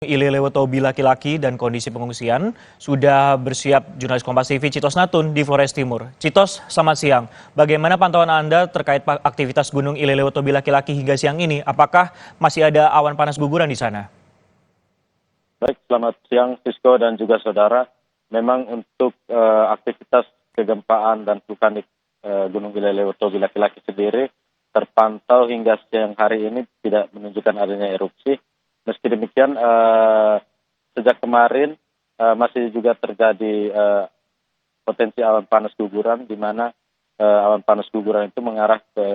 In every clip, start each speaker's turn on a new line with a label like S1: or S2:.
S1: Ilelewotobi laki-laki dan kondisi pengungsian sudah bersiap jurnalis Kompas TV Citos Natun di Flores Timur. Citos, selamat siang. Bagaimana pantauan Anda terkait aktivitas Gunung Ilelewotobi laki-laki hingga siang ini? Apakah masih ada awan panas guguran di sana?
S2: Baik, selamat siang Sisko dan juga saudara. Memang untuk aktivitas kegempaan dan vulkanik Gunung Ilelewotobi laki-laki sendiri terpantau hingga siang hari ini tidak menunjukkan adanya erupsi. Meski demikian, sejak kemarin masih juga terjadi potensi awan panas guguran, di mana awan panas guguran itu mengarah ke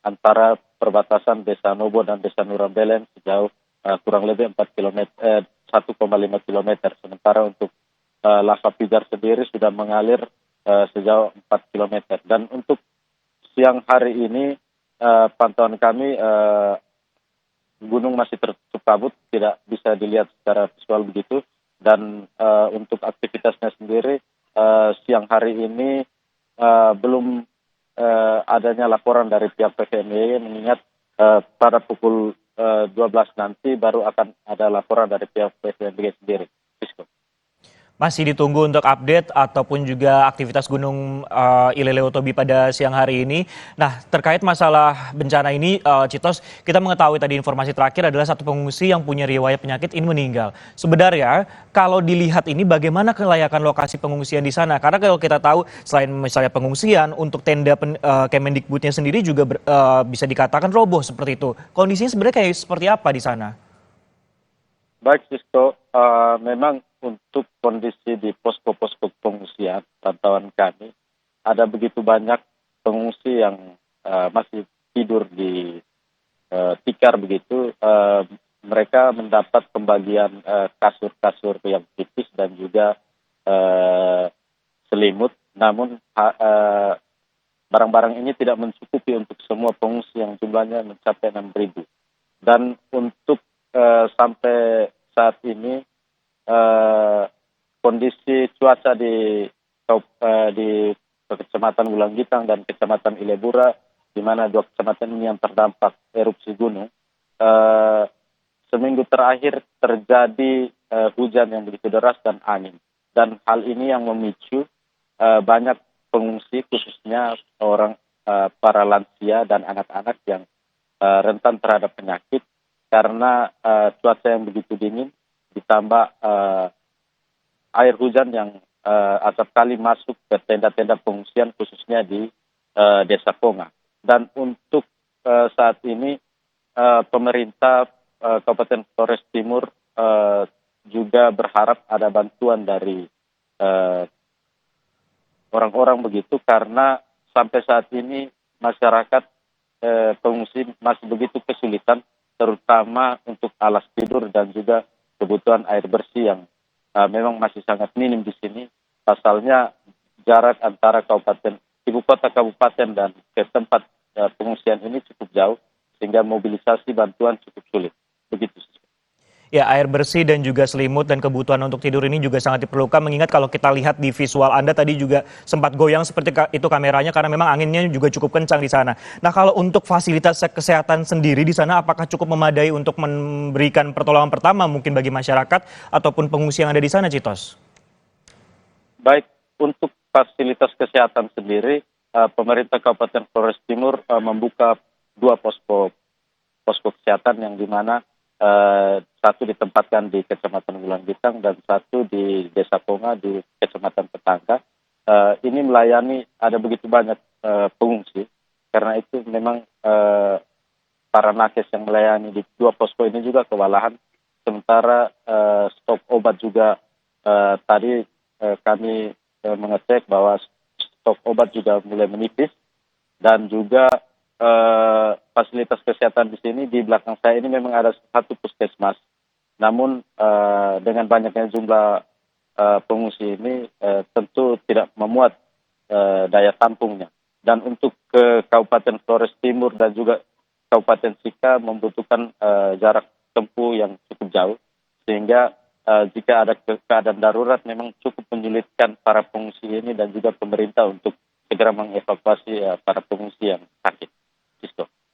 S2: antara perbatasan Desa Nobo dan Desa Nurambelen sejauh kurang lebih 1,5 kilometer. Sementara untuk lava pijar sendiri sudah mengalir sejauh 4 kilometer. Dan untuk siang hari ini pantauan kami gunung masih tertutup kabut, tidak bisa dilihat secara visual begitu. Dan untuk aktivitasnya sendiri siang hari ini belum adanya laporan dari pihak PVMBG, mengingat pada pukul 12 nanti baru akan ada laporan dari pihak PVMBG sendiri.
S1: Masih ditunggu untuk update ataupun juga aktivitas Gunung Ilelewotobi pada siang hari ini. Nah, terkait masalah bencana ini, Citos, kita mengetahui tadi informasi terakhir adalah satu pengungsi yang punya riwayat penyakit ini meninggal. Sebenarnya, kalau dilihat ini bagaimana kelayakan lokasi pengungsian di sana? Karena kalau kita tahu, selain misalnya pengungsian, untuk tenda Kemendikbudnya sendiri juga bisa dikatakan roboh seperti itu. Kondisinya sebenarnya kayak seperti apa di sana?
S2: Baik, Sisko, memang untuk kondisi di posko-posko pengungsian, pantauan kami, ada begitu banyak pengungsi yang masih tidur di tikar begitu. Mereka mendapat pembagian kasur-kasur yang tipis dan juga selimut, namun barang-barang ini tidak mencukupi untuk semua pengungsi yang jumlahnya mencapai 6.000. Dan untuk sampai saat ini kondisi cuaca di Kecamatan Wulanggitang dan Kecamatan Ilebura, di mana dua kecamatan ini yang terdampak erupsi gunung, seminggu terakhir terjadi hujan yang begitu deras dan angin. Dan hal ini yang memicu banyak pengungsi, khususnya para lansia dan anak-anak yang rentan terhadap penyakit, karena cuaca yang begitu dingin ditambah air hujan yang acap kali masuk ke tenda-tenda pengungsian, khususnya di Desa Ponga. Dan untuk saat ini pemerintah Kabupaten Flores Timur juga berharap ada bantuan dari orang-orang begitu, karena sampai saat ini masyarakat pengungsi masih begitu kesulitan, terutama untuk alas tidur dan juga kebutuhan air bersih yang memang masih sangat minim di sini. Pasalnya jarak antara ibu kota kabupaten dan ke tempat pengungsian ini cukup jauh, sehingga mobilisasi bantuan cukup sulit. Begitu.
S1: Ya, air bersih dan juga selimut dan kebutuhan untuk tidur ini juga sangat diperlukan, mengingat kalau kita lihat di visual Anda tadi juga sempat goyang seperti itu kameranya karena memang anginnya juga cukup kencang di sana. Nah, kalau untuk fasilitas kesehatan sendiri di sana apakah cukup memadai untuk memberikan pertolongan pertama mungkin bagi masyarakat ataupun pengungsi yang ada di sana, Citos?
S2: Baik, untuk fasilitas kesehatan sendiri, pemerintah Kabupaten Flores Timur membuka dua posko kesehatan, yang dimana satu ditempatkan di Kecamatan Wulanggitang dan satu di Desa Ponga di Kecamatan Petangga. Ini melayani ada begitu banyak pengungsi, karena itu memang para nakes yang melayani di dua posko ini juga kewalahan. Sementara stok obat juga tadi kami mengecek bahwa stok obat juga mulai menipis, dan juga fasilitas kesehatan di sini. Di belakang saya ini memang ada satu puskesmas, namun dengan banyaknya jumlah pengungsi ini tentu tidak memuat daya tampungnya. Dan untuk ke Kabupaten Flores Timur dan juga Kabupaten Sika membutuhkan jarak tempuh yang cukup jauh, sehingga jika ada keadaan darurat memang cukup menyulitkan para pengungsi ini dan juga pemerintah untuk segera mengevakuasi para pengungsi yang sakit.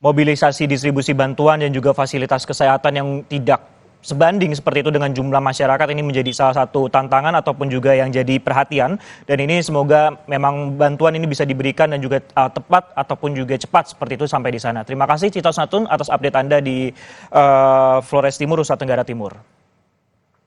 S1: Mobilisasi distribusi bantuan dan juga fasilitas kesehatan yang tidak sebanding seperti itu dengan jumlah masyarakat, ini menjadi salah satu tantangan ataupun juga yang jadi perhatian. Dan ini semoga memang bantuan ini bisa diberikan dan juga tepat ataupun juga cepat seperti itu sampai di sana. Terima kasih Citos Natun atas update Anda di Flores Timur, Nusa Tenggara Timur.